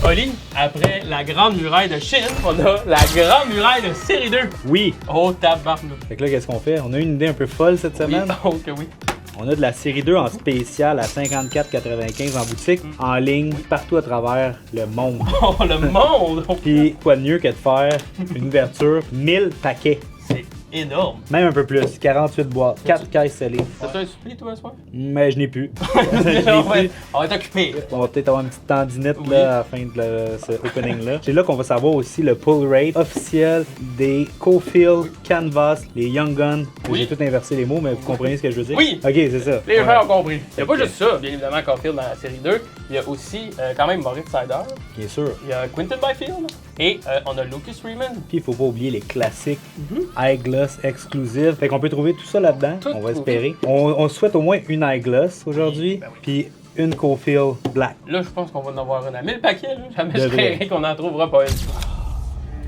Oli, après la Grande Muraille de Chine, on a la Grande Muraille de série 2. Oui. Oh, tabarnak. Fait que là, qu'est-ce qu'on fait? On a une idée un peu folle cette semaine. Oui, oh que oui. On a de la série 2 en spécial à 54,95 en boutique, en ligne, partout à travers le monde. Oh, le monde! Puis quoi de mieux que de faire une ouverture 1000 paquets. C'est énorme. Même un peu plus, 48 boîtes, 4 caisses scellées. T'as un supplé, toi, ce soir? Mais je n'ai plus. On va être occupé. On va peut-être avoir une petite tendinite Oui. là, à la fin de ce opening-là. C'est là qu'on va savoir aussi le pull rate officiel des Cofield, Canvas, les Young Guns. Oui. J'ai tout inversé les mots, mais vous comprenez ce que je veux dire? Oui. Ok, c'est ça. Les gens Ouais. ont compris. Il n'y a pas juste ça, bien évidemment, Caulfield dans la série 2. Il y a aussi quand même Moritz Seider. Bien sûr. Il y a Quinton Byfield. Et on a Lucas Raymond. Puis il faut pas oublier les classiques High Gloss exclusifs. Fait qu'on peut trouver tout ça là-dedans. Tout On va trouvé. espérer. On souhaite au moins une High Gloss aujourd'hui. Ben oui. Puis une Cofield Black. Là, je pense qu'on va en avoir une à 1000 paquets. Là. Jamais je Devrait. créerais qu'on en trouvera pas une.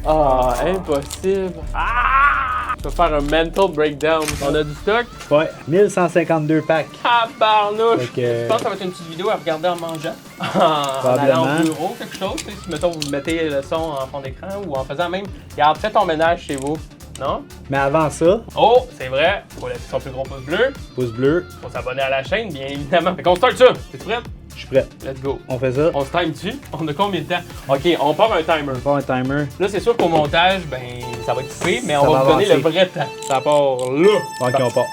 Ah, impossible. Ah! Je vais faire un mental breakdown. On a du stock. Ouais, 1152 packs. Tabarnouche! Fait que- Je pense que ça va être une petite vidéo à regarder en mangeant. En allant Probablement. au bureau, quelque chose. Tu sais, si, mettons, vous mettez le son en fond d'écran ou en faisant même. Regarde, fais ton ménage chez vous. Non? Mais avant ça, Oh, c'est vrai. Faut laisser son plus gros pouce bleu. pouce bleu, Faut s'abonner à la chaîne, bien évidemment. Fait qu'on start ça. T'es prête? je suis prêt. Let's go. On fait ça. On se time dessus. On a combien de temps? Ok, on part un timer. On part un timer. Là, c'est sûr qu'au montage, ben, ça va être coupé, mais Ça on va va vous donner le avancer. vrai temps. Ça part là. Ok, on part.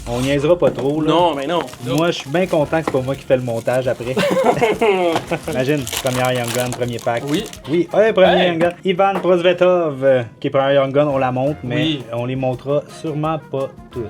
On niaisera pas trop, là. Non, mais non. Moi, je suis bien content que c'est pas moi qui fais le montage après. Imagine, première Young Gun, premier pack. Oui. Oui, ouais, premier Hey. Young Gun. Ivan Prosvetov, qui est premier Young Gun, on la montre, mais Oui. on les montrera sûrement pas tous.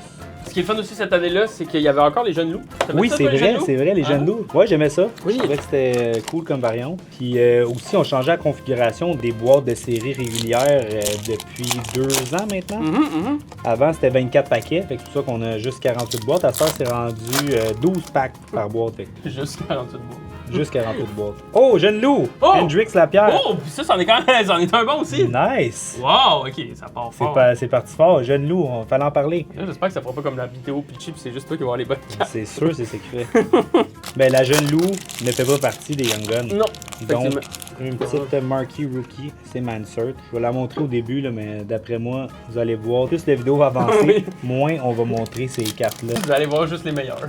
Ce qui est le fun aussi cette année-là, c'est qu'il y avait encore les jeunes loups. T'aimais Oui, ça, c'est toi, les vrai, jeunes loups? c'est vrai, les Ah. jeunes loups. Ouais, j'aimais ça. Oui. Je trouvais que c'était cool comme variante. Puis aussi, on changeait la configuration des boîtes de série régulières depuis 2 ans maintenant. Mhm. Avant, c'était 24 paquets, fait que c'est pour ça qu'on a juste 48 boîtes. À ce c'est rendu 12 packs par boîte. Fait que Juste 48 mois. juste 48 boîtes. Oh, jeune loup! Oh! Hendrix Lapierre. Oh, puis ça, c'en est quand même. C'en est un bon aussi. Nice! Wow, ok, ça part fort. C'est parti fort. Jeune loup, on fallait en parler. Là, j'espère que ça fera pas comme la vidéo pitchée, puis c'est juste toi qui vas avoir les bonnes cartes. C'est sûr, c'est secret. Ben, la jeune loup ne fait pas partie des Young Guns. Non, Donc, effectivement. une petite marquee rookie, c'est Mansert. Je vais la montrer au début, là, mais d'après moi, vous allez voir, plus la vidéo va avancer, Oui. moins on va montrer ces cartes-là. Vous allez voir juste les meilleurs.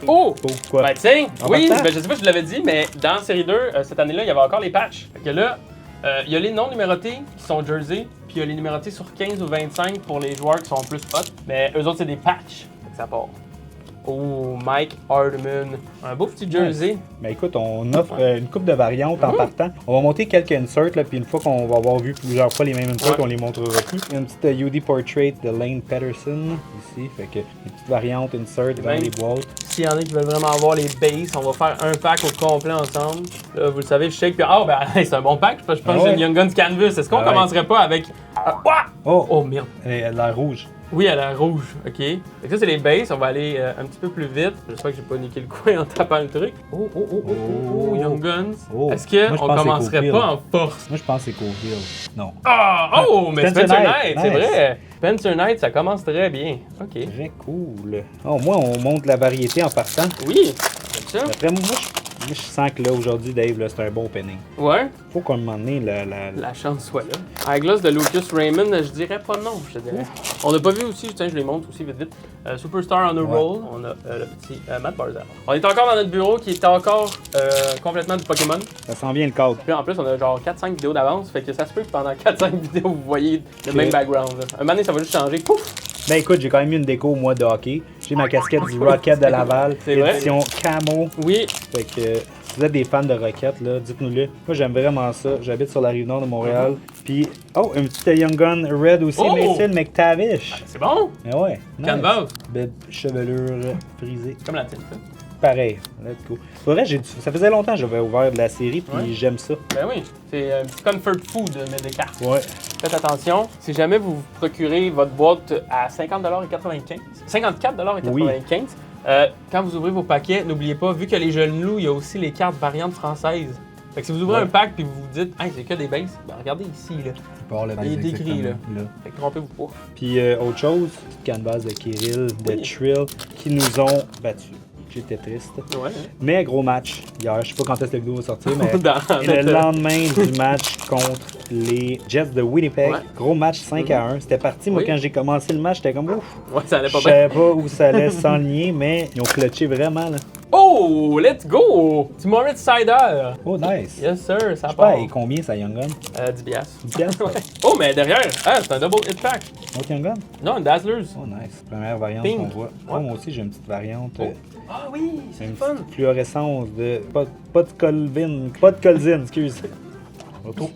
Oh! Pourquoi? Ben tiens, En oui, partant? ben, je sais pas si je l'avais dit, mais dans série 2, cette année-là, il y avait encore les patchs. Fait que là, il y a les non numérotés qui sont jersey, puis il y a les numérotés sur 15 ou 25 pour les joueurs qui sont plus hot. Mais eux autres, c'est des patchs. Fait que ça part. Oh, Mike Hardman. Un beau petit jersey. Ben écoute, on offre une coupe de variantes en partant. On va monter quelques inserts, là, puis une fois qu'on va avoir vu plusieurs fois les mêmes inserts, Ouais. on les montrera plus. Il y a une petite UD Portrait de Lane Patterson ici, fait que une petite variante insert dans même- les boîtes. S'il y en a qui veulent vraiment avoir les bases, on va faire un pack au complet ensemble. Là, vous le savez, je shake puis ah ben c'est un bon pack. Je pense que Ah c'est ouais. une Young Guns Canvas. Est-ce qu'on Ah ouais. commencerait pas avec ouah! Oh, Oh merde. elle a l'air rouge. Oui, elle a rouge, ok. Fait que ça, c'est les bases. On va aller un petit peu plus vite. J'espère que j'ai pas niqué le coin en tapant le truc. Oh, oh, oh, oh, oh, oh, Young Guns. Oh. Est-ce qu'on Moi, je pense que c'est commencerait Cofield. pas en force? Moi, je pense que c'est Cofield. Non. Ah! Oh, mais Spencer Spencer Knight, Knight, c'est nice. vrai. Spencer Knight, ça commence très bien. Ok. Très cool. Oh, moi, on monte la variété en partant. Oui, comme ça. Après, moi, je sens que là, aujourd'hui, Dave, là, c'est un bon opening. Ouais, Faut qu'à un moment donné, la chance soit là. À la glace de Lucas Raymond, je dirais pas non, je te dirais. On n'a pas vu aussi, tiens, je les montre aussi vite vite. Superstar on a roll, on a le petit Matt Barzal. On est encore dans notre bureau qui est encore complètement du Pokémon. ça sent bien le cadre. Puis en plus, on a genre 4-5 vidéos d'avance, fait que ça se peut que pendant 4-5 vidéos, vous voyez le Ok. même background. Là. Un moment donné, ça va juste changer. Pouf! Ben écoute, j'ai quand même eu une déco au mois de hockey. J'ai ma casquette du Rocket de Laval, C'est vrai? édition camo. Oui, Fait que si vous êtes des fans de Rocket, là, dites-nous-le. Moi, j'aime vraiment ça. J'habite sur la rive nord de Montréal. Puis, oh, une petite Young Gun Red aussi, Oh! Mason McTavish. c'est bon! Mais ouais. nice. Canvas, Belle chevelure frisée. comme la tienne. ça. Pareil, let's go. Pour vrai, ça faisait longtemps que j'avais ouvert de la série, puis Ouais. j'aime ça. Ben oui, c'est un petit comfort food, mais des cartes. Ouais. Faites attention, si jamais vous vous procurez votre boîte à 50,95 54,95 quand vous ouvrez vos paquets, n'oubliez pas, vu que les jeunes loups, il y a aussi les cartes variantes françaises. Fait que si vous ouvrez Ouais. un pack puis vous vous dites, hey, c'est que des bases, ben regardez ici, là. Il est décrit, là. Fait que trompez-vous pas. Puis autre chose, petite canvas de Kirill, de Oui. Trill, qui nous ont battus. J'étais triste. Ouais. Mais gros match hier. Je sais pas quand est-ce que la vidéo va sortir, mais Dans le lendemain du match contre les Jets de Winnipeg. Ouais. Gros match 5-1. C'était parti. Moi, Oui. quand j'ai commencé le match, j'étais comme ouf. Ouais, ça allait Je pas bien. savais pas où ça allait s'enligner, mais ils ont clutché vraiment. Là. Oh, let's go! Du Moritz Sider. Oh, nice. Yes, sir, ça Je sais part. pas, et combien ça, Young Gun? 10 piastres. 10 piastres? Ouais. Oh, mais derrière, c'est un double hit pack. Autre Young Gun? Non, une Dazzlers. Oh, nice. Première variante Pink. qu'on voit. Oh, Ouais. moi aussi, j'ai une petite variante. Oh. Ah oui, c'est Une le fun. petite fluorescence de. Pas de Colvin. Pas de Colzin, excuse. Auto.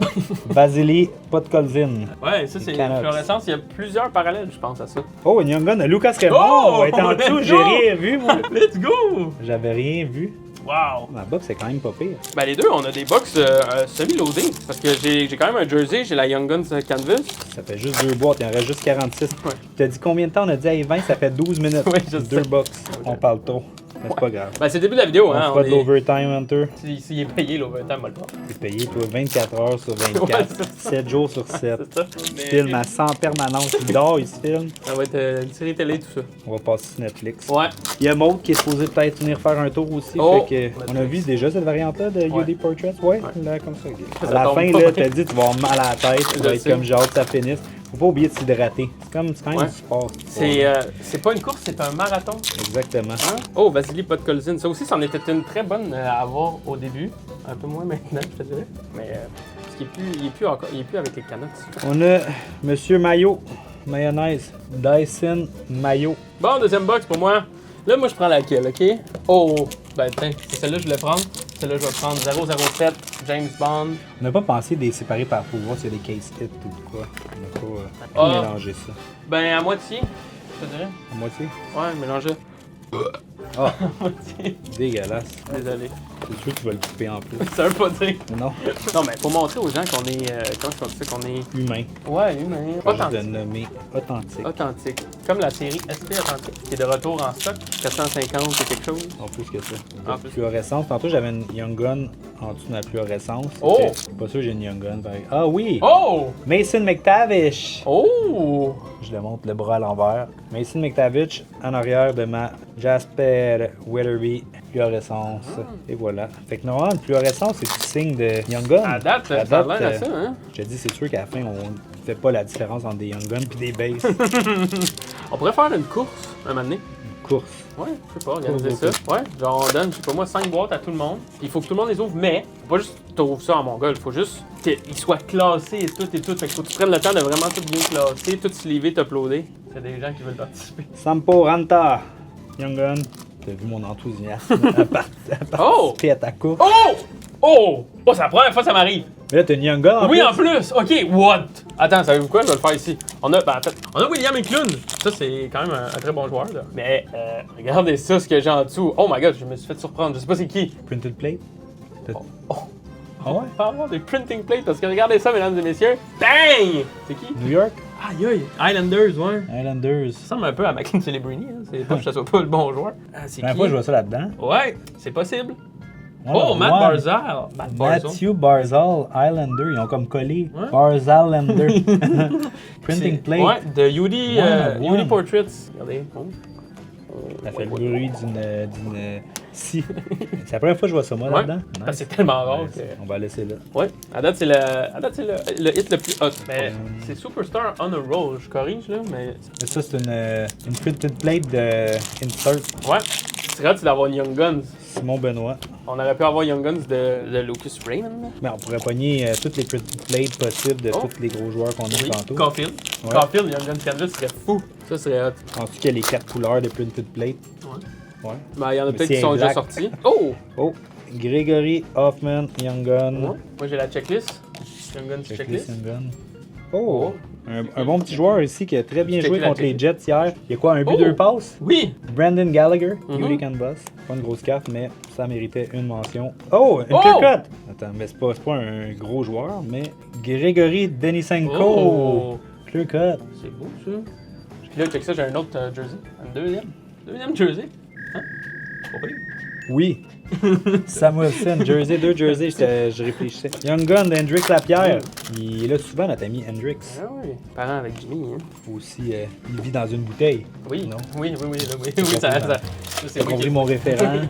Vasily Podkolzin. Ouais, ça, c'est une Canucks. fluorescence. Il y a plusieurs parallèles, je pense, à ça. Oh, une Young Gun. Lucas Raymond Oh! était en dessous. Let's J'ai go! rien vu, moi. Let's go! J'avais rien vu. Wow! Ma box, c'est quand même pas pire. Ben, les deux, on a des box semi-loadés. Parce que j'ai quand même un jersey, j'ai la Young Guns Canvas. Ça fait juste 2 boîtes. Il en reste juste 46. Ouais. T'as dit combien de temps? On a dit hey, 20, ça fait 12 minutes. Oui, je 2 sais. box. On parle trop. Mais c'est pas grave. Ben, c'est le début de la vidéo, On hein. fera de l'overtime, Hunter. S'il est payé, l'overtime, on va le prendre. T'es payé, toi, 24 heures sur Ouais, 24, c'est ça. 7 jours sur 7. C'est ça. Il filme à 100 permanence. Il dort, il se filme. Ça va être une série télé, tout ça. On va passer sur Netflix. Ouais. Il y a Maud qui est supposé peut-être venir faire un tour aussi. Oh, fait que on a vu déjà cette variante-là de Ouais. UD Portraits. Ouais, Ouais. là, comme ça. Ça À la tombe fin, pas là, bien. t'as dit tu vas avoir mal à la tête. Tu Je vas être sais. comme j'ai hâte que ça finisse. Faut pas oublier de s'hydrater. C'est quand même Ouais. du sport. C'est pas une course, c'est un marathon. Exactement. Hein? Oh, Vasily Podkolzin. Ça aussi, c'en était une très bonne à avoir au début. Un peu moins maintenant, je te dirais. Mais parce qu'il est plus encore, il est plus avec les Canucks. On a Monsieur Mayo. Mayonnaise. Dyson Mayo. Bon, deuxième box pour moi. Là, moi, je prends laquelle, OK? Oh, ben tiens, c'est celle-là que je voulais prendre. Celle-là, je vais prendre 007, James Bond. On n'a pas pensé de les séparer par pouvoir s'il y a des case hits ou quoi. On n'a pas Ah. mélangé ça. Ben, à moitié, je te dirais. À moitié? Ouais, mélangez. Ah, À moitié. dégueulasse. Désolé. C'est sûr que tu vas le couper en plus. Ça veut pas dire. Non, Non, mais faut montrer aux gens qu'on est. Comment je pense qu'on est. humain. Ouais, humain. Pas juste de Authentique. nommer authentique. Authentique. Comme la série SP Authentique, qui est de retour en stock. 450 et quelque chose. En plus que ça. En plus. Fluorescence. Tantôt, j'avais une Young Gun en dessous de la fluorescence. Oh! C'était- Pas sûr que j'ai une Young Gun. pareil. Ah oui! Oh! Mason McTavish! Oh! Je le montre le bras à l'envers. Mason McTavish en arrière de ma Jasper Weatherby fluorescence. Et voilà. Fait que normalement, une fluorescence, c'est du signe de Young Gun. À date, ça a l'air à ça, hein? Je te dis, c'est sûr qu'à la fin, on fait pas la différence entre des Young Guns et des bases. On pourrait faire une course un moment donné. Une course. Ouais, je sais pas, organiser Course, ça. Ouais, genre on donne, je sais pas moi, 5 boîtes à tout le monde. Il faut que tout le monde les ouvre, mais faut pas juste t'ouvres ça en mongol, faut juste qu'ils soient classés et tout et tout. Fait que faut que tu prennes le temps de vraiment tout bien classer, tout sliver, t'uploader. C'est des gens qui veulent participer. Sampo Ranta. Young Gun. T'as vu mon enthousiasme à Oh! participer à ta course. Oh! Oh! Oh, c'est la première fois que ça m'arrive! Mais là, t'as une Young Gun en Oui, plus. en plus! Ok, what? Attends, savez-vous quoi? Je vais le faire ici. On a, ben, en fait, on a William Eklund. Ça, c'est quand même un très bon joueur, là. Mais, regardez ça, ce que j'ai en dessous. Oh my god, je me suis fait surprendre. Je sais pas c'est qui. Printed plate. Oh. Ah ouais? Parlons des printing plates, parce que regardez ça, mesdames et messieurs. Bang! C'est qui? New York. Aïe aïe! Islanders, ouais. Islanders. Ça ressemble un peu à Mackin Celebrini, hein. C'est pas que ça soit pas le bon joueur. Ah, c'est La qui? fois, je vois ça là-dedans. Ouais, c'est possible. Ouais, Oh, Matt ouais. Barzal. Matt Barzal. Matthew Barzal, Islander. Ils ont comme collé. Ouais. Barzalander. Printing C'est- plate. Ouais, de UD, Ouais, ouais. UD Portraits. Regardez. Oh. Ça fait le bruit d'une scie. C'est la première fois que je vois ça, moi, Ouais, là-dedans. parce que c'est tellement rare Ouais, que... On va laisser là. Ouais, à date, c'est le hit le plus hot. Mais c'est Superstar on a Roll, je corrige là, mais... Mais ça, c'est une printed plate de Insert Ouais, c'est vrai, c'est d'avoir Young Guns. Simon Benoît. On aurait pu avoir Young Guns de Lucas Raymond. là. Mais on pourrait pogner toutes les printed plates possibles de Oh. tous les gros joueurs qu'on a Oui, tantôt. Caulfield. Ouais. Caulfield, Young Guns Canvas serait fou. Ça serait hot. Penses-tu qu'il y a les 4 couleurs de printed plate? Ouais. Ouais. Ben, il y en a Mais peut-être si qui sont elle est déjà black. sortis. Oh! Oh, Gregory Hoffman, Young Gun. Ouais. Moi, j'ai la checklist. Young Guns checklist. Young Gun. Oh, un bon petit joueur ici qui a très bien Checker joué la contre les checklist. Jets hier. Il y a quoi, un but, Oh. 2 passes? Oui! Brandon Gallagher, Mhm. Yuri Canvas. Pas une grosse carte, mais ça méritait une mention. Oh, une Oh! clear cut! Attends, mais c'est pas un gros joueur, mais Gregory Denisenko. Oh! Clear cut. C'est beau, ça. Puis là, check ça, j'ai un autre jersey. Un deuxième. Deuxième jersey. Hein? Pas pire. Oui, Samuelson, Jersey, 2 Jersey, je réfléchissais. Young Gun d'Hendrix Lapierre. Il est là souvent, notre ami Hendrix. Ah oui, parent avec Jimmy. Hein. Aussi, il vit dans une bouteille. Oui, non? Oui, ça c'est J'ai compris mon référent.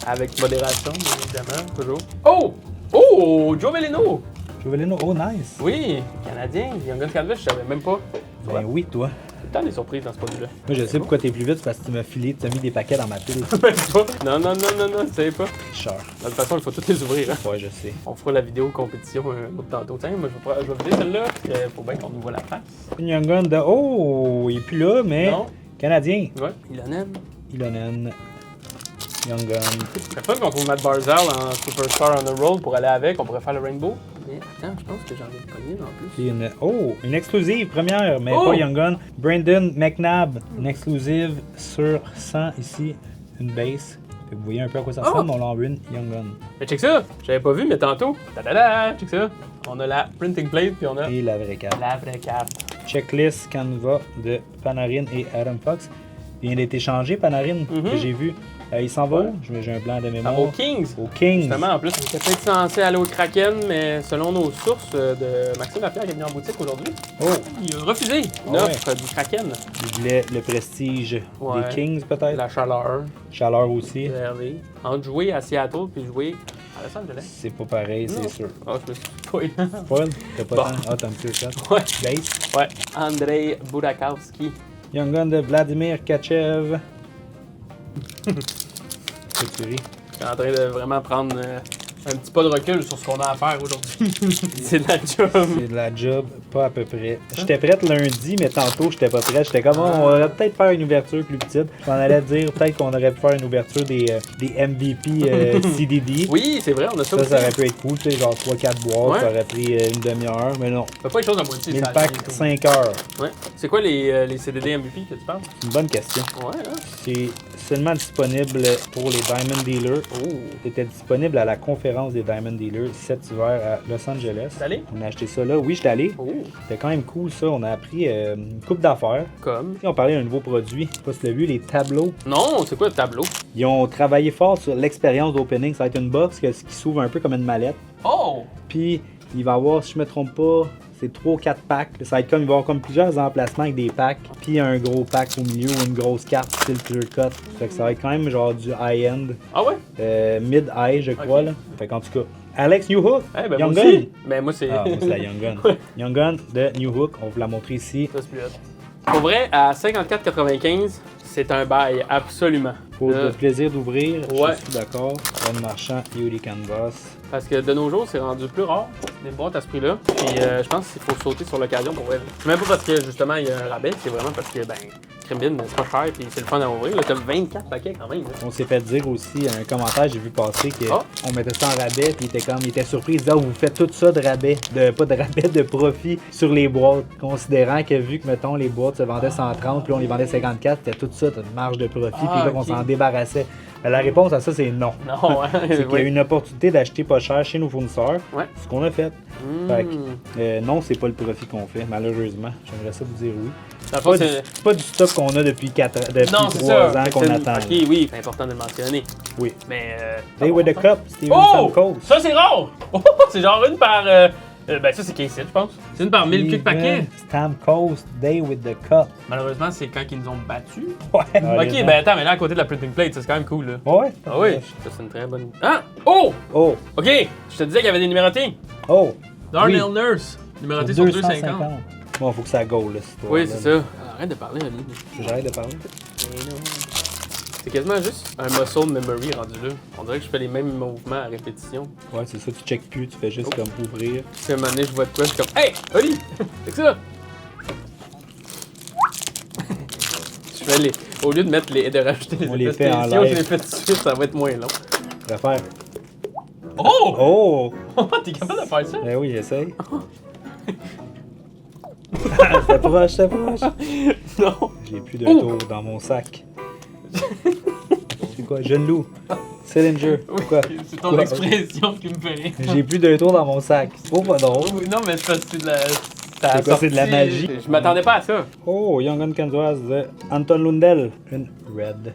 Avec modération, bien évidemment, toujours. Oh! Oh! Joe Veleno! Jovelino, oh nice. Oui, Canadien, Young Gun Canvas, je savais même pas. Ben oui, toi. Tout le temps des surprises dans ce produit-là. Moi, je sais pourquoi t'es plus vite, c'est parce que tu m'as filé, tu as mis des paquets dans ma pile. Non, tu sais pas. Cher. De toute façon, il faut tous les ouvrir. Hein. Ouais, je sais. On fera la vidéo compétition un autre tantôt. Tiens, moi, je vais vider celle-là, parce qu'il faut bien qu'on nous voit la face. Une Young Gun de. Oh, il est plus là, mais. Non. Canadien. Ouais, Ilonen. Ilonen. Young Gun. C'est fun qu'on trouve Matt Barzal en Superstar on the Road pour aller avec. On pourrait faire le Rainbow. Mais attends, je pense que j'en ai pogné en plus. Une exclusive première, mais Oh! pas Young Gun. Brandon McNabb. Une exclusive sur 100 ici. Une base. Fait que vous voyez un peu à quoi ça ressemble. On l'a une Young Gun. Mais check ça! J'avais pas vu, mais tantôt. Tadada! Check ça! On a la printing plate, puis on a Et la vraie carte. la vraie carte. Checklist Canva de Panarin et Adam Fox. Il vient d'être échangé, Panarin, que j'ai vu. Il s'en va où? J'ai un blanc de mémoire. Aux Kings! Au Kings. Justement, en plus, il était peut-être censé aller au Kraken, mais selon nos sources de Maxime Lapierre qui est venu en boutique aujourd'hui, il a refusé une offre du Kraken. Il voulait le prestige des Kings, peut-être. La chaleur, Chaleur aussi. RV. Entre jouer à Seattle puis jouer à Los Angeles. C'est pas pareil, Non. c'est sûr. Ah, je me suis spoilé. Paul, t'as pas Bon. tant. Ah, t'as un petit shot. Ouais. Base. Ouais. Andrei Budakowski. Young Gun de Vladimir Kachev. Que tu ris. Je suis en train de vraiment prendre un petit pas de recul sur ce qu'on a à faire aujourd'hui. C'est de la job. C'est de la job, pas à peu près. J'étais prête lundi, mais tantôt, j'étais pas prête. J'étais comme, on aurait peut-être faire une ouverture plus petite. Je m'en allais dire, peut-être qu'on aurait pu faire une ouverture des MVP CDD. Oui, c'est vrai, on a ça aussi. Ça aurait pu être cool, tu sais, genre 3-4 boîtes, Ouais. ça aurait pris une demi-heure, mais non. On fait pas les choses à moitié. 1000 ça packs, arrive tout. 5 heures. Ouais. C'est quoi les CDD MVP que tu parles? C'est une bonne question. Ouais, hein? C'est seulement disponible pour les Diamond Dealers. Oh. C'était disponible à la conférence des Diamond Dealers cet hiver à Los Angeles. T'es allé? On a acheté ça là. Oui, j'étais allé. Oh. C'était quand même cool ça. On a appris une coupe d'affaires. Comme? On parlait d'un nouveau produit. Je sais pas si tu l'as vu, les tableaux. Non, c'est quoi le tableau? Ils ont travaillé fort sur l'expérience d'opening. Ça va être une box qui s'ouvre un peu comme une mallette. Oh! Puis il va y avoir, si je me trompe pas, c'est 3 ou 4 packs. Ça va être comme, il va y avoir comme plusieurs emplacements avec des packs. Puis un gros pack au milieu ou une grosse carte style clear cut. Fait que ça va être quand même genre du high-end. Ah ouais? Mid-high, je crois. Ok. Là. Fait qu'en tout cas, Alex Newhook, Eh ben Young moi Gun. aussi. Ben moi c'est... Ah, moi c'est la Young Gun. Ouais. Young Gun de Newhook, on vous l'a montré ici. Ça, c'est plus hot. Pour vrai, à 54,95, c'est un bail, absolument. Pour Là, le plaisir d'ouvrir, Ouais. je suis d'accord. Ron Marchand, Yuri Canvas. Parce que de nos jours, c'est rendu plus rare, des boîtes à ce prix-là. Puis je pense qu'il faut sauter sur l'occasion pour vrai. C'est même pas parce que justement il y a un rabais, c'est vraiment parce que, ben, Crimbin, c'est pas cher puis c'est le fun à ouvrir. Là, t'as 24 paquets quand même. Là. On s'est fait dire aussi un commentaire, j'ai vu passer qu'on Ah. mettait ça en rabais, puis il était surpris, il disait, oh, vous faites tout ça de rabais, pas de rabais, de profit sur les boîtes, considérant que vu que, mettons, les boîtes se vendaient 130, puis on les vendait 54, c'était tout ça, t'as une marge de profit, puis là, on ok. s'en débarrassait. Mais la réponse à ça, c'est non. Non, hein? C'est qu'il y a une opportunité d'acheter pas cher chez nos fournisseurs, Ouais. ce qu'on a fait. Mmh. Fait que, non, c'est pas le profit qu'on fait, malheureusement. J'aimerais ça vous dire oui. Dans le fond, C'est pas du stock qu'on a depuis 3 ça. ans Fait que qu'on c'est- attend. Ok, oui, c'est important de le mentionner. Oui. Mais. Day with the Cup, Steven Oh! Stamkos. Ça, c'est rare! Oh, c'est genre une par. Ben, ça, c'est 15 je pense. C'est une par 1000 quelques paquets. Stamkos, Day with the Cup. Malheureusement, c'est quand ils nous ont battus. Ouais. Ok, ben attends, mais là, à côté de la printing plate, ça, c'est quand même cool, là. Ouais. Ah oui, ça, c'est une très bonne. Ah! Oh! Oh, Ok, je te disais qu'il y avait des numérotés. oh. Darnell Oui. Nurse, numéroté sur 250. Bon, faut que ça go, là, cette histoire. Oui, c'est ça. Arrête de parler, Ali. J'arrête de parler. C'est quasiment juste un muscle memory rendu là. On dirait que je fais les mêmes mouvements à répétition. Ouais, c'est ça, tu checkes plus, tu fais juste comme ouvrir. Si à un moment donné, je vois de quoi, je suis comme hey, Oli! C'est que ça! Je fais les. Au lieu de mettre les. de rajouter les On les effets fait en spéciaux, je live. les fais tout de suite, ça va être moins long. Tu vas faire. Oh! Oh! T'es capable de faire ça? Ben oui, essaye. C'est proche, c'est proche. Non! J'ai plus de Oh! tour dans mon sac. C'est quoi, jeune loup? Sillinger. Quoi? C'est ton Quoi? expression qui me fait rire. J'ai plus de tour dans mon sac. Oh, pas drôle. Oui, non, mais c'est parce que c'est de la. C'est quoi, c'est de la magie? Je m'attendais pas à ça. Oh, Young Gun Kansas de Anton Lundell. Une red.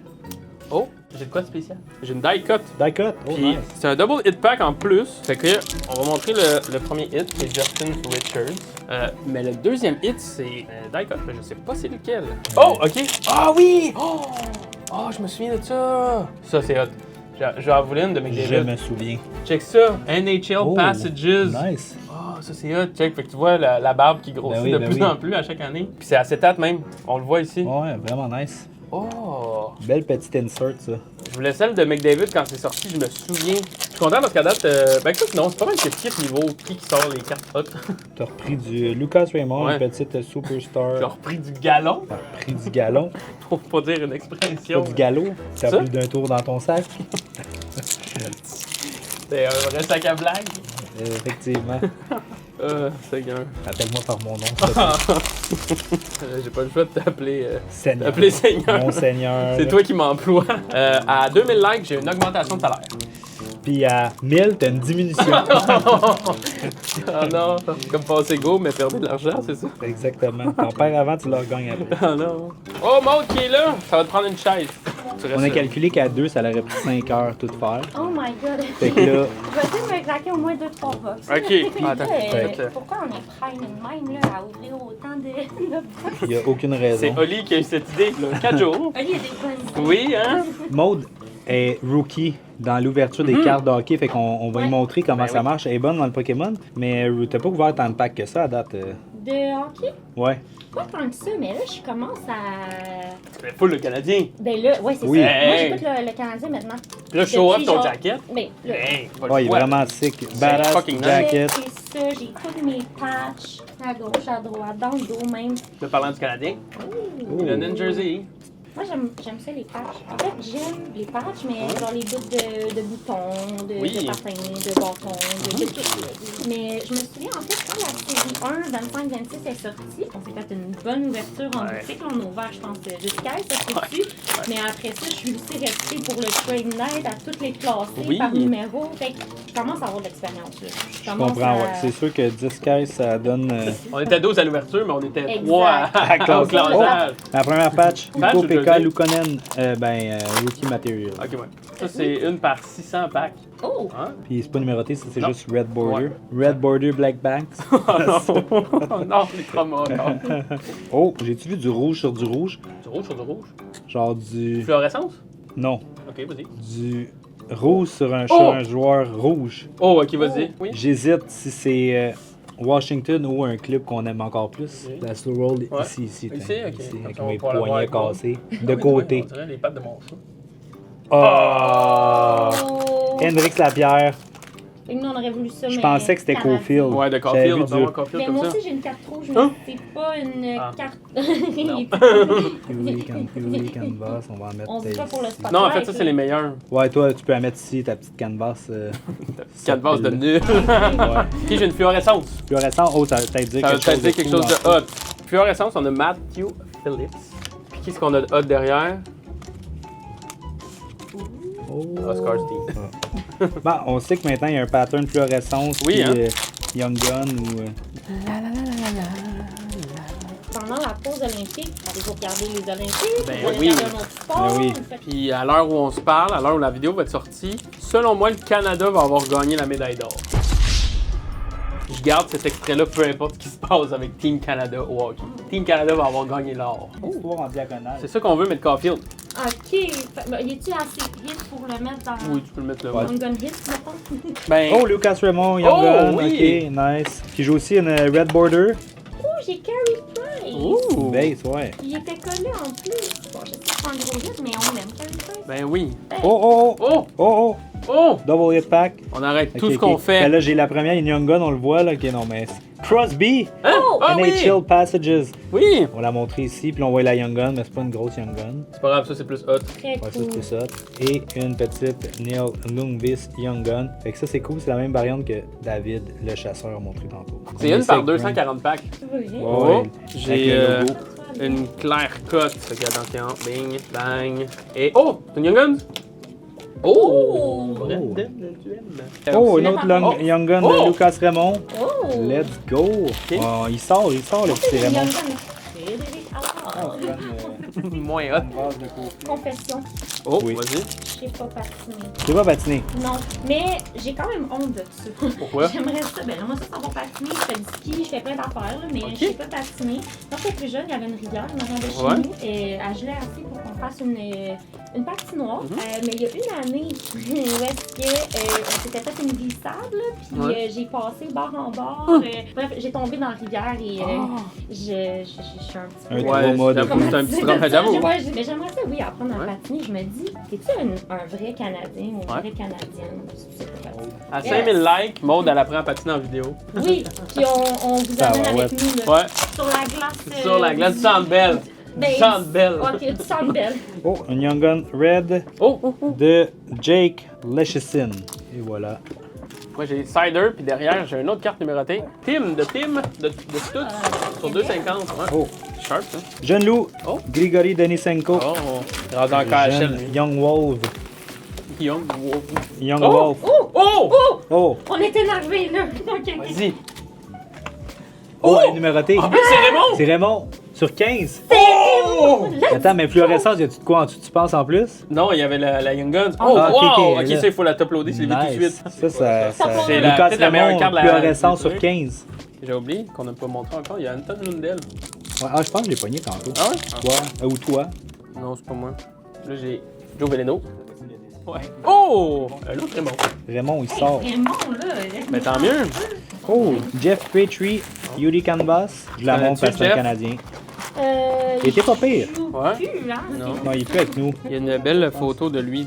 Oh, J'ai de quoi de spécial? J'ai une die cut. Die cut. Oh, Puis nice. c'est un double hit pack en plus. Fait que on va montrer le premier hit qui est Justin Richards. Mais le deuxième hit c'est die cut, mais je sais pas c'est lequel. Oh, ok. Ah oui! Oh, je me souviens de ça. Ça c'est hot. J'en voulais une de McDavid. Je me souviens. Check ça. NHL Oh, Passages. Nice. Oh, ça c'est hot. Check. Fait que tu vois la barbe qui grossit Ben oui, de ben plus oui. en plus à chaque année. Puis c'est acétate même. On le voit ici. Ouais, vraiment nice. Oh! Belle petite insert, ça. Je voulais celle de McDavid quand c'est sorti, je me souviens. Je suis content parce qu'à date, ben écoute, non, c'est pas mal que skip niveau qui sort les cartes hot. T'as repris du Lucas Raymond, Ouais. une petite superstar. J'ai repris du galon, T'as repris du galon. pour pas dire une expression. Pas du galop. T'as Ça? plus d'un tour dans ton sac. C'est un vrai sac à blague. Effectivement. Seigneur. Appelle-moi par mon nom, s'il te plaît. J'ai pas le choix de t'appeler Seigneur. t'appeler Seigneur. Mon Seigneur. C'est toi qui m'emploies. À 2000 likes, j'ai une augmentation de salaire. Puis à 1000, t'as une diminution. Ah non, comme passer go, mais perdre de l'argent, c'est ça? Exactement. T'en perds avant, tu le regagnes après. Ah non. Oh, Maud qui est là, ça va te prendre une chaise. Tu On a restes- calculé qu'à 2, ça aurait pris 5 heures tout faire. Oh my god. Fait que là, Je vais essayer de me craquer au moins 2-3 box. Ok, attends. Là, pourquoi on est prime de même là, à ouvrir autant de box? il n'y a aucune raison. C'est Oli qui a eu cette idée, là. 4 jours. Il y a des bonnes idées. Oui, hein? Maude est rookie dans l'ouverture des cartes de hockey, fait qu'on va lui Ouais. montrer comment Ben ça oui. marche. Elle est bonne dans le Pokémon, mais t'as pas ouvert tant de packs que ça à date. De hockey? Ouais. Pas tant que ça, mais là, je commence à. Tu fais full le Canadien. Ben là, ouais, c'est Oui. ça. Moi, Hey. j'écoute le Canadien maintenant. Puis là, show off Depuis ton genre- jacket. Ben, là. Hey, pas le Ouais, il est choix. vraiment sick. Badass fucking nice. jacket. J'ai ça, j'ai tous mes patchs, à gauche, à droite, dans le dos même. Le parlant du Canadien. Oh. Il a une jersey. Moi, j'aime ça, les patchs. En fait, j'aime les patchs, mais genre les bouts de boutons, de Oui. patins, de bâtons, de tout. Là. Mais je me souviens, en fait, quand la série 1, 25-26 est sortie, on s'est fait une bonne ouverture en Ouais. boutique. On a ouvert, je pense, jusqu'à ça se dessus. Mais après ça, je suis aussi restée pour le trade night à toutes les classer Oui. par numéro. Fait que je commence à avoir de l'expérience. Là. Je comprends, ouais. C'est sûr que 10 caisses, ça donne. On était 12 à l'ouverture, mais on était Exact. 3 à classe. au classage. La première patch, Patch Nico ou PK jersey? Lukonen, rookie material. Ok, ouais. Ça, c'est une par 600 packs. Oh! Hein? Puis c'est pas numéroté, ça, c'est Non. juste Red Border. Ouais. Red Border Black Banks. Oh non! Non, les traumas, non. Oh, j'ai-tu vu du rouge sur du rouge? Du rouge sur du rouge. Genre du. Fluorescence? Non. Ok, vas-y. Du rouge sur un, Oh! sur un joueur rouge. Oh, ok, vas-y. Oui. J'hésite si c'est Washington ou un club qu'on aime encore plus. Oui. La slow roll Ouais. ici, Ici, ok. Comme avec ça, on mes va pouvoir le voir poignets avec moi. cassés. Ah De oui, côté. On dirait les pattes de mon chat. Oh! Oh! Hendrix Lapierre. Fait que nous, on aurait voulu ça, Je mais pensais que c'était Canadien. Caulfield. Ouais, de J'avais Caulfield, vu on peut du- avoir Caulfield Mais comme moi ça. aussi, j'ai une carte rouge, mais Hein? c'est pas une Ah. carte. Non. Fury Canvas, on va en mettre On se dit pas pour le ici. spot. Non, en fait, ça, c'est les meilleurs. Ouais, toi, tu peux la mettre ici, ta petite canvas. Canvas de nul. Ouais. Ok, j'ai une fluorescence. Fluorescent, oh, ça veut peut-être dire Ça veut quelque peut-être chose dire quelque cool chose de en hot. Fluorescence, on a Matthew Phillips. Puis qu'est-ce qu'on a de hot derrière? Oh. Oscar Steve. Bon, on sait que maintenant il y a un pattern fluorescence. Oui, puis, hein. Young Gun ou. Pendant la pause olympique, avez-vous regardé les Olympiques? Ben Vous avez oui. regardé un autre sport? Ben oui. Vous faites- Puis à l'heure où on se parle, à l'heure où la vidéo va être sortie, selon moi, le Canada va avoir gagné la médaille d'or. Je garde cet extrait-là, peu importe ce qui se passe avec Team Canada au hockey. Team Canada va avoir gagné l'or. Histoire en diagonale. C'est ça qu'on veut mettre Caulfield. Ok. Y a-tu assez hit pour le mettre dans Oui, tu peux le mettre là. Ouais. Young Gun Hit, mettons? Ben, Oh, Lucas Raymond, Young Oh, Gun. oui. Ok, nice. Qui joue aussi une Red Border. Oh, j'ai Carey Price! ouh. Base, ouais. Il était collé en plus. Bon, je sais que c'est pas un gros hit, mais on l'aime, Carey Price. Ben oui. Oh, oh, oh. Oh! Oh, oh. Oh! Double hit pack. On arrête Ok, tout ce ok. qu'on fait. Ben là, j'ai la première, une Young Gun, on le voit là. Ok, non, mais. Crosby! Hein? Oh! Ah oui! NHL Passages. Oui! On l'a montré ici, puis on voit la Young Gun, mais c'est pas une grosse Young Gun. C'est pas grave, ça c'est plus hot. Très Ouais, ça cool. c'est ça. Et une petite Neil Lundqvist Young Gun. Fait que ça c'est cool, c'est la même variante que David le chasseur a montré tantôt. C'est une par 240 packs. Oui. Ouais, Oh, ouais. j'ai Avec le logo. une claire cote. Fait que attention, bing, bang. Et oh! C'est une Young Gun? Oh! Oh! Oh, une autre Oh. Young Gun Oh. de Lucas Raymond. Oh! Let's go! Oh, il sort le petit Young Raymond. Gun. Frédéric Allard. Moins hot. Base de côté. Confession, Oh, Oui. vas-y. je sais pas patiner. Tu vas patiner. Non, mais j'ai quand même honte de ça. Pourquoi? J'aimerais ça. Ben, moi, ça, savoir patiner, je fais du ski, je fais plein d'affaires, là, mais Ok. je sais pas patiner. Quand j'étais plus jeune, il y avait une rivière en arrière de chez Ouais. nous et elle gelait assez pour qu'on fasse une patinoire. Mhm. Mais il y a une année où est-ce que on s'était fait une glissade, là, puis Ouais. j'ai passé bord en bord. Bref, j'ai tombé dans la rivière et je suis un petit peu. Un Ouais, trauma de j'avoue, fou. c'est un petit trauma, j'avoue. Ouais, mais j'aimerais ça, oui, apprendre à Ouais. patiner. Je me dis, t'es-tu un vrai Canadien ou une Ouais. vraie Canadienne? Je sais pas patiner. À 5000 likes, Maud, elle apprend à patiner en vidéo. Oui, puis on vous Ça amène va, avec ouais. nous là, Ouais, sur la glace. sur la glace du Centre Bell. Ben, Centre Bell. Ok, du Centre Bell. Oh, un Young Gun Red Oh, oh, oh. de Jake Leschyshyn. Et voilà. Moi, j'ai Cider, puis derrière, j'ai une autre carte numérotée. Tim, de Stutz, sur 2,50. Ouais. Oh, Sharp, ça. Jeune Loup, Oh. Grigory Denisenko. Oh, rendu en KHL, Jeune lui. Young Wolf. Young Wolf. Young Oh! Wolf. Oh! Oh! Oh! Oh, On est énervés là. Ok, ok. Vas-y. oh, elle est numérotée. En plus, c'est Raymond! C'est Raymond. Sur 15. Oh! Attends, mais fluorescence, y a-tu de quoi en dessous, tu penses, en plus? Non, il y avait la Young Guns. Oh, Ah, ok, wow! ok, Ok, là. ça, il faut la top-loader, c'est le tout de suite. Ça, C'est Lucas peut-être la meilleure Raymond, carte de la- fluorescence du sur truc. 15. J'ai oublié qu'on n'a pas montré encore. Il y a Anton Lundell. Ouais, ah, je pense que je l'ai pogné tantôt. Ah ouais? Toi, ou toi. Non, c'est pas moi. Là, j'ai Joe Veleno. Ouais. Oh! L'autre Raymond. Raymond, il sort. Raymond là. Mais tant mieux. Oh, Jeff Petrie, Yuri Canvas. Je la montre parce que c'est un Jeff? Canadien. Il était pas pire. Ouais. Plus, hein? Non. Non, il est plus avec nous. Il y a une belle photo de lui,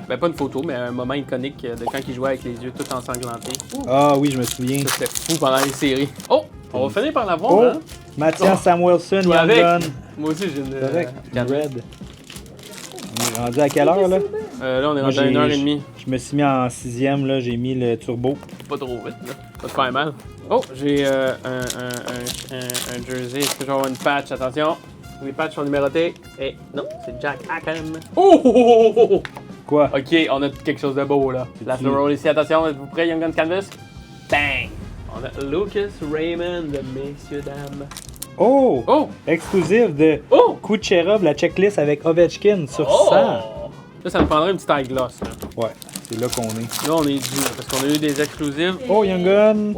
ben pas une photo, mais un moment iconique de quand il jouait avec les yeux tout ensanglantés. Ah oui, je me souviens. Ça, c'était fou pendant les séries. Oh! On va finir par la voir, Oh, hein? Mathias Samuelson, Toi Young avec. Gun. Moi aussi, j'ai une. Correct, canne. Red. On est rendu à quelle heure, là? Là, on est Moi, rendu à j'ai- 1h30. Je me suis mis en 6e, là, j'ai mis le turbo. Pas trop vite, là. Pas te faire mal. Oh, j'ai un jersey. Est-ce que je vais avoir une patch? Attention. Les patchs sont numérotés. Et non, c'est Jack Ackham. Oh! Quoi? Ok, on a quelque chose de beau, là. La slow roll ici. Attention, êtes-vous prêts, Young Gun Canvas? Bang! On a Lucas Raymond, messieurs, dames. Oh! Oh! Exclusif de Oh! Kucherov, la checklist avec Ovechkin sur 100. Là, ça nous prendrait une petite taille gloss, là. Ouais, c'est là qu'on est. Là, on est dû, là, parce qu'on a eu des exclusives. Oh, Young Gun.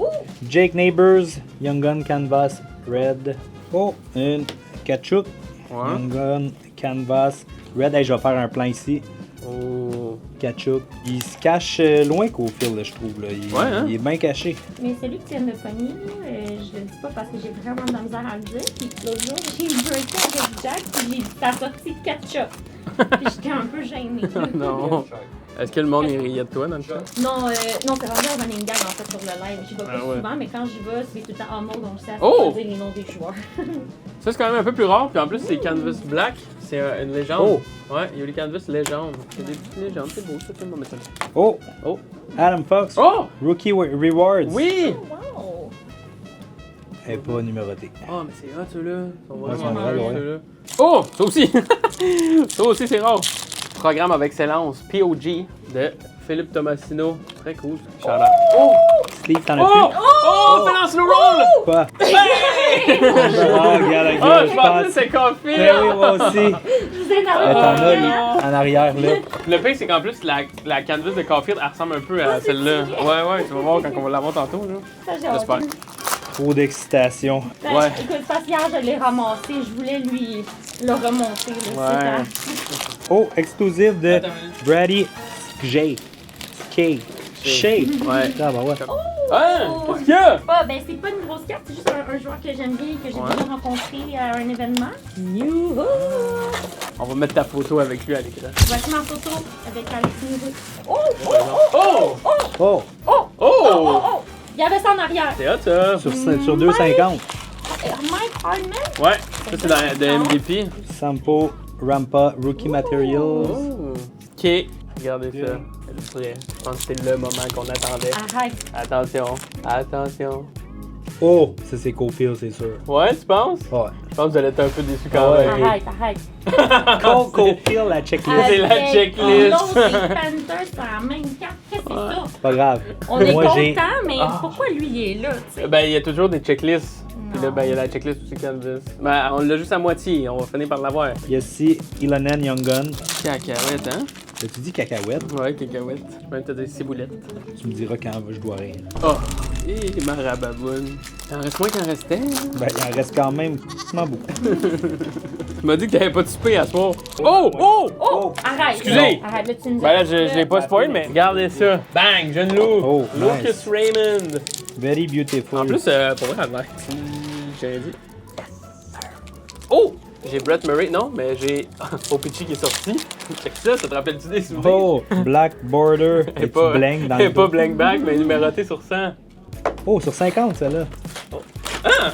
Jake Neighbors, Young Gun Canvas Red. Oh, une Kachuk. Ouais. Young Gun Canvas Red. Hey, je vais faire un plan ici. Oh! Kachuk. Il se cache loin qu'au fil, là, je trouve. Là. Il, Ouais, hein? il est bien caché. Mais celui que tu viens de pogner, je le dis pas parce que j'ai vraiment de la misère à le dire. Puis l'autre jour, j'ai breaké avec Jack, puis j'ai dit t'as sorti ketchup. Puis j'étais un peu gênée. Non! Est-ce que le monde il riait de toi dans le chat? Non, non, c'est rendu un running gag en fait sur le live. J'y vais pas Ah ouais. souvent, mais quand j'y vais, c'est tout le temps en mode on sait Oh! dire les noms des joueurs. Ça, c'est quand même un peu plus rare, puis en plus, c'est Canvas Black. C'est une légende. Oh! Ouais, Yuri Canvas légende. C'est des petites légendes, c'est beau, ça, tout le monde met ça. Oh! Oh! Adam Fox. Oh! Rookie Rewards. Oui! Wow! Elle est pas numérotée. Oh, mais c'est hot, ceux-là. Ils sont Ouais, vraiment c'est vrai, beaux, ouais. ceux-là. Oh! Ça aussi! Ça aussi, c'est rare. Programme avec excellence. POG de Philippe Tomasino. Très cool. Shout-out. Oh! Sleeve, t'en as Oh! plus? Oh! Fais dans le roll! Quoi? Hey! Oh, regarde, Oh, regarde, je pensais que c'était Coffee! Ben oui, moi aussi. Je vous énerve. T'en as non. là, en arrière, là. Le pire, c'est qu'en plus, la canvas de Caulfield, elle ressemble un peu à Oh, c'est celle-là. vrai. Ouais, tu vas voir quand on va l'avoir tantôt. Là. Ça, j'ai hâte. J'espère. Trop d'excitation. Ben, Ouais. Écoute, parce qu'hier, je l'ai ramassé. Je voulais lui le remonter. Là, Ouais. Oh, exclusif de Brady J. K. Shea. Ouais. Ah, bah ouais. Hein? Qu'est-ce qu'il y a? Ah, ben, c'est pas une grosse carte, c'est juste un joueur que j'aime bien, que j'ai Ouais. déjà rencontré à un événement. New On va mettre ta photo avec lui à l'écran. Voici ma photo avec Alex New Oh, oh, Oh! Oh, oh, Oh! Il y avait ça en arrière. C'est hot, ça! sur 2,50. Mike Hardman. Ouais, ça c'est dans de MVP. Sampo Rampa Rookie Materials. Oh. Ok, regardez ça. C'est vrai. Je pense que c'est le moment qu'on attendait. Arrête. Attention, attention. Oh, ça c'est Cofield, c'est sûr. Ouais, tu penses? Ouais. Je pense que vous allez être un peu déçus quand Ouais. même. Arrête. Cole Cofield, la checklist. C'est la Avec checklist. l'autre, les Panthers, c'est la même carte. Qu'est-ce que c'est ça? Pas grave. On est Moi, j'ai- content, mais Ah. pourquoi lui il est là, tu sais? Ben, il y a toujours des checklists. Non. là, ben, il y a la checklist aussi Canvas. Ben, on l'a juste à moitié, on va finir par l'avoir. Il y a ici Ilonen Young Gun. Cacahuète, hein? As-tu dit cacahuète? Ouais, cacahuète. Je vais même te dire ciboulette. Tu me diras quand je dois rire. Oh! Et ma rababoune. Il en reste moins qu'il en restait. Hein? Ben, il en reste quand même pratiquement beaucoup. Tu m'as dit que t'avais pas de souper à soir. Oh! Oh! Oh! Arrête! Excusez. Non, arrête, là, tu nous Ben là, je l'ai pas spoil, mais regardez ça. Bang! Jeune loup! Oh, Lucas nice. Raymond! Very beautiful. En plus, pour vrai, elle a l'air j'ai rien dit. Oh! J'ai Brett Murray, non, mais j'ai Opichi qui est sorti. Check ça, ça te rappelle-tu des souvenirs? Oh, black border. Elle est Et pas, blank dans elle est le pas dos. blank back, mais numérotée sur 100. Oh, sur 50, celle-là. Ah!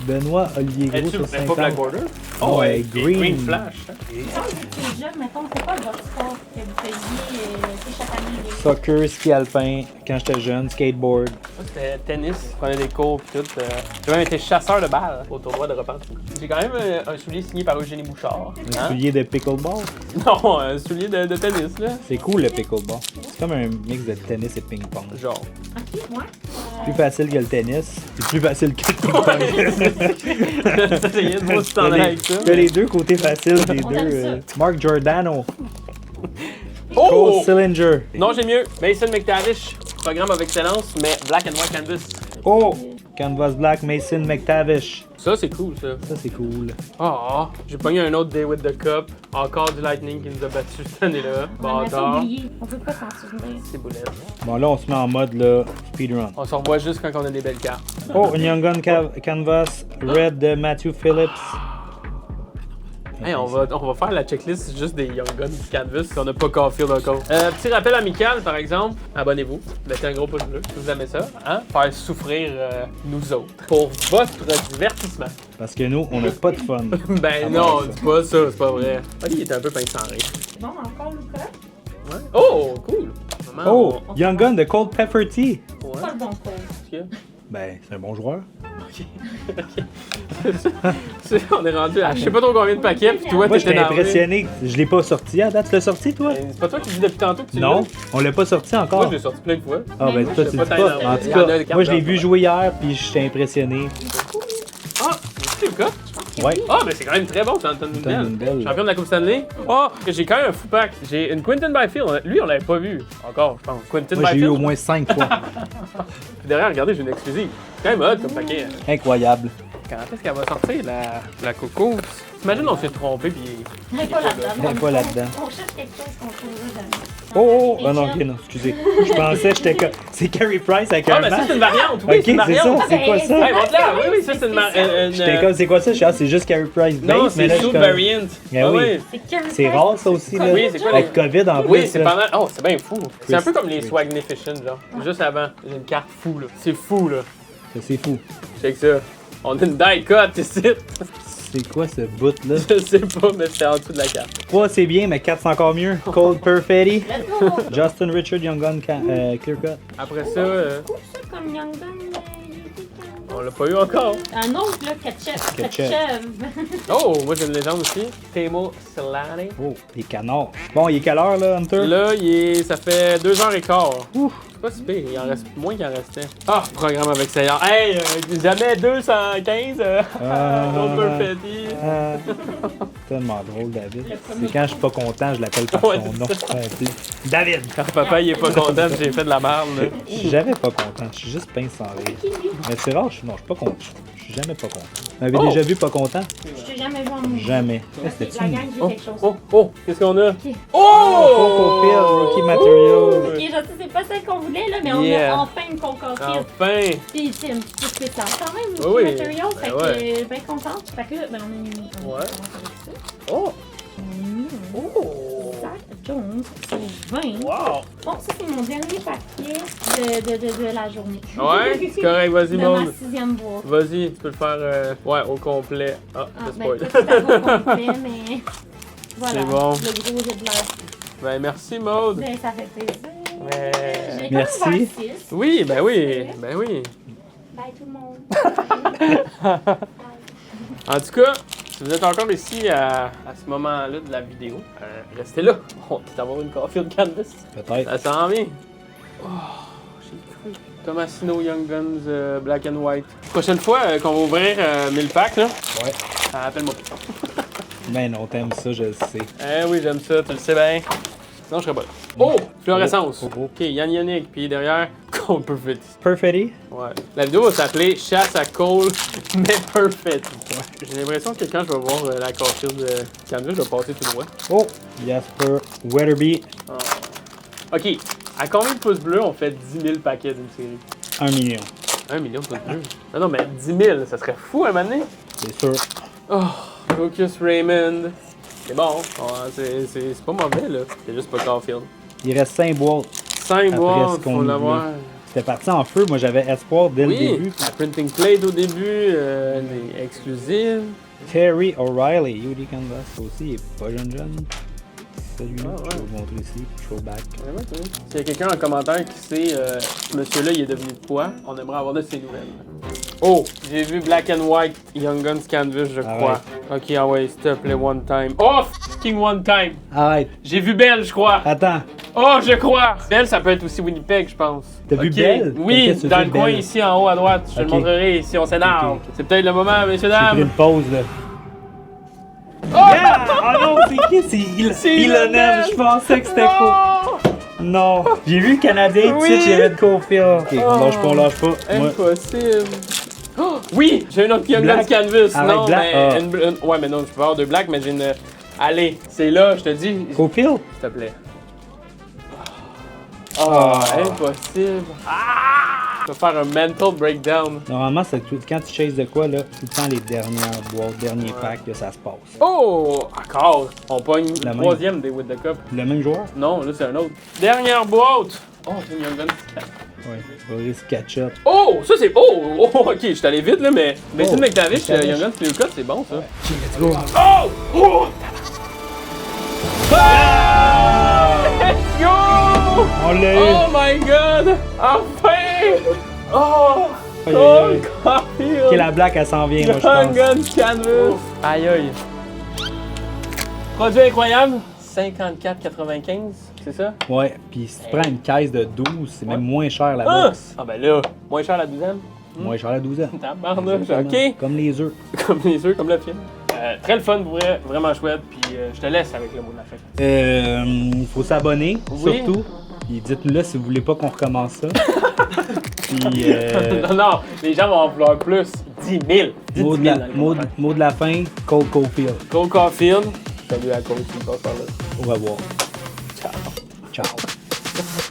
Benoît Olivier Gros Elle sur est pas Black 50. Border? Oh, elle est green. Flash. Hein? Il semble que les jeunes, mettons, c'est pas votre sport que vous faisiez chaque année. Soccer, ski alpin, quand j'étais jeune, skateboard. Ça, c'était tennis, je prenais des cours pis tout. J'ai même été chasseur de balles au tournoi de Repentis. J'ai quand même un soulier signé par Eugénie Bouchard. Un soulier de pickleball. Non, un soulier de tennis, là. C'est cool le pickleball. C'est comme un mix de tennis et ping-pong. Genre. Ok, ouais. Plus facile que le tennis. C'est plus facile que le ping-pong. J'essayais de voir si t'en allais avec ça. T'as les deux côtés faciles des On deux. aime Mark Giordano. Oh! Cole Sillinger. Non, j'ai mieux. Mason McTavish, programme of excellence, mais black and white canvas. Oh! Canvas Black Mason McTavish. Ça, c'est cool, ça. Ça, c'est cool. Ah, j'ai pogné un autre Day with the Cup. Encore du Lightning qui nous a battu cette année-là. On a Bâtard. oublié. On peut pas s'en souvenir. C'est boulette. Bon, là, on se met en mode là, speedrun. On se revoit juste quand on a des belles cartes. Oh, une Young Gun Canvas Red de Matthew Phillips. Hey, on va faire la checklist juste des Young Guns Canvas si on n'a pas Caulfield encore. Petit rappel amical, par exemple, abonnez-vous, mettez un gros pouce bleu si vous aimez ça, hein? Faire souffrir nous autres pour votre divertissement. Parce que nous, on n'a pas de fun. Ben non, dis pas ça, c'est pas vrai. Ah, il était un peu pince sans rire. Bon, encore Lucas. Ouais. Oh, cool! Maman, Oh, Young Gun de Cold Pepper Tea. Ouais. Pas le bon code. Ok. Ben, c'est un bon joueur. On est rendu à je sais pas trop combien de paquets, pis toi, Moi, t'étais j'étais énervé. impressionné. Je l'ai pas sorti à date. Tu l'as sorti, toi? Ben, c'est pas toi qui dis depuis tantôt que tu Non, l'as? on l'a pas sorti Moi, encore. je l'ai sorti plein de fois. Ah, ben, Mais toi, je tu sais dis pas pas. t'en En as- tout il y en a cas, des cartes moi, je l'ai blanches, vu ouais. jouer hier, puis j'étais impressionné. Ah, c'est le cas? Ouais. Ah, ben c'est quand même très bon, t'en donnes une T'en donnes une belle. belle. Champion de la Coupe Stanley. Oh, j'ai quand même un fou pack. J'ai une Quinton Byfield. Lui, on l'avait pas vu encore, je pense. Quinton Moi, j'ai eu Byfield. au moins 5 fois. Puis derrière, regardez, j'ai une exclusive. C'est quand même hot comme paquet. Incroyable. Quand est-ce qu'elle va sortir, la coco? T'imagines, on s'est trompé, puis. Elle est pas là-dedans. Elle est pas là-dedans. On cherche quelque chose qu'on trouve là-dedans. Oh, oh, oh, non, ok, non, excusez. Je pensais, j'étais comme. C'est Carey Price avec Ah, un mais ça, masque. c'est une variante. Oui, Ok, c'est une c'est ça, variante. c'est quoi ça? Hey, montre-la. Oui, oui, ça, c'est une. J'étais comme, c'est quoi ça? Je suis, ah, c'est juste Carey Price Non, base, mais c'est là, je suis Shoot comme. Variant. Mais Ah, oui. C'est rare, ça aussi, là. Oui, c'est quoi, Avec COVID en plus. Oui, c'est là. pendant. Oh, c'est bien fou. C'est un peu comme les Swagnificent, genre. Juste avant. J'ai une carte fou, là. C'est fou, là. Ça, c'est fou. Check ça. On a une die cut ici. C'est quoi ce bout-là? Je sais pas, mais c'est en dessous de la carte. 3, c'est bien, mais 4, c'est encore mieux. Cold Perfetti. Let's go! Justin Richard, Young Gun, Clear Cut. Après ça, Cool ça comme Young Gun. on l'a pas eu encore. Un autre, là, Ketchup. Ketchup. Oh, moi j'ai une légende aussi. Temo Solani. Oh, des canards. Bon, il est quelle heure, là, Hunter? Là, ça fait 2h15. Ouf. C'est pas si pire, il en reste moins qu'il en restait. Ah, programme avec Seigneur. Hey, jamais 215. Cold Perfetti. Tellement drôle, David. Le premier C'est quand je suis pas content, je l'appelle par Ouais, son c'est nom ça. complet. David! Quand papa il est pas content, j'ai fait de la merde, là. Je suis jamais pas content, je suis juste pince sans rire. Mais c'est rare, non, je suis pas content. Je suis jamais pas content. Vous m'avez Oh! déjà vu pas content? Je t'ai jamais vu en mouvement. Jamais. Ok, C'était-tu la une gang, j'ai Oh, quelque chose. oh, oh, qu'est-ce qu'on a? Ok. Oh! Coco Pill, Rookie Material. Ok, je sais, c'est pas celle qu'on voulait, là, mais on Yeah. a enfin une concordie. Enfin! Puis c'est un petit peu spécial quand même, Oui, oui. le matériel, fait Ben que ouais. bien contente. Fait que là, ben on a mis Ouais. on commence avec ça. Oh! On a mis un Oh! Zach Jones pour 20. Wow! Bon, ça c'est mon dernier paquet de la journée. Ouais, c'est correct, vas-y, De ma Maud. 6e boîte. Vas-y, tu peux le faire ouais, au complet. Ah, Ah, je ben, spoil. toi, c'est pas au complet, mais voilà, C'est bon. le gros jet de l'air. Ben, merci, Maud. Ben, ça fait plaisir. Mais- J'ai quand Merci. même 6. Oui, ben oui, ben oui. Bye tout le monde. En tout cas, si vous êtes encore ici à ce moment-là de la vidéo, restez là. On va peut-être avoir une Caulfield Canvas. Peut-être. Ça s'en vient. Oh, j'ai cru. Tomasino Young Guns Black and White. Prochaine fois qu'on va ouvrir 1000 packs, là, Ouais. appelle-moi. Ben non, t'aimes ça, je le sais. Eh oui, j'aime ça, tu le sais bien. Sinon, je serais pas là. Oh! Fluorescence. Oh, oh, oh. Ok, Yann Yannick, puis derrière, Cole Perfect. Perfetti? Ouais. La vidéo va s'appeler Chasse à Cole, mais Perfect. Ouais. J'ai l'impression que quand je vais voir la cassure de Canvas, je vais passer tout droit. Oh! Jasper Weatherby, Ok, à combien de pouces bleus on fait 10 000 paquets d'une série? 1 million. 1 million de pouces bleus? Non, mais 10 000, ça serait fou un moment donné. C'est sûr. Oh, Lucas Raymond. C'est bon, c'est pas mauvais là, c'est juste pas Caulfield. Il reste 5 boîtes. 5 Après boîtes, ce qu'on faut oublie. l'avoir. C'était parti en feu. Moi, j'avais espoir dès le Oui, début. la printing plate au début, les exclusives. Terry O'Reilly, UD Canvas aussi, il est pas jeune. Celui-là, Ah, ouais. je vais vous montrer ici. Throwback. Vraiment, cool. S'il y a quelqu'un en commentaire qui sait ce monsieur-là il est devenu quoi, on aimerait avoir de ses nouvelles. Oh, j'ai vu Black and White Young Guns Canvas, je crois. Ok, ah ouais, s'il te plaît, one time. Oh, fucking one time! Arrête. J'ai vu Belle, je crois. Attends. Oh, je crois! Belle, ça peut être aussi Winnipeg, je pense. T'as vu Ok. Belle? Oui, Qu'est-ce que tu dans dis, le coin Belle? ici en haut à droite. Je te le Ok. montrerai si on s'énerve. Ok, ok. C'est peut-être le moment, messieurs, J'ai pris dames. une pause, là. Oh! Yeah! Ah non, c'est qui? C'est Ilonen. Ilonen. Je pensais que c'était faux. Non! Non. J'ai vu le Canadien, tout de Oui. suite, j'ai vu de Caulfield. Ok, Oh. on lâche pas. Moi, Impossible. Oh, oui, j'ai une autre Young Guns Black. Canvas. Avec Non, Black. mais Ah. ouais, mais non, je peux avoir de Black, mais j'ai une. Allez, c'est là, je te dis. S'il Caulfield? te plaît. Oh, impossible. Ah! Je vais faire un mental breakdown. Normalement, c'est quand tu chases de quoi, là, tout le temps les dernières boîtes, derniers packs, que ça se passe. Oh! Encore! On pogne La le même. troisième des With the Cup. Le même joueur? Non, là, c'est un autre. Dernière boîte! Oh, c'est une Young Guns. Ouais. Boris Ketchup. Oh! Ça, c'est. Oh! Ok, je suis allé vite, là, mais. Mason Oh, McTavish, McTavish. Young Guns Clear Cut, c'est bon, ça. Let's go. Oh! Oh! Let's go! On l'a eu. Oh my god! Enfin! Oh! Aïe, aïe, Cole aïe. Caulfield! Ok, la blague, elle s'en vient, moi, je Young pense. Guns Canvas! Aïe aïe! Produit incroyable! 54,95, c'est ça? Ouais, pis si tu prends une caisse de 12, c'est même moins cher la Ah! box. Ah ben là, moins cher la douzaine? Moins cher la douzaine. Tabarnouche, ok! Comme les œufs. Comme les œufs, comme le film. Très le fun, pour vrai, vraiment chouette, puis je te laisse avec le mot de la fin. Faut s'abonner, Oui. surtout. Puis dites-nous là si vous voulez pas qu'on recommence ça. Puis, Non, non, les gens vont en vouloir plus. 10 000! Dis 10 000 mot, dans les commentaires. mot de la fin, Cole Caulfield. Cole Caulfield. Salut à Cole, tu me passes par là. Au revoir. Ciao. Ciao.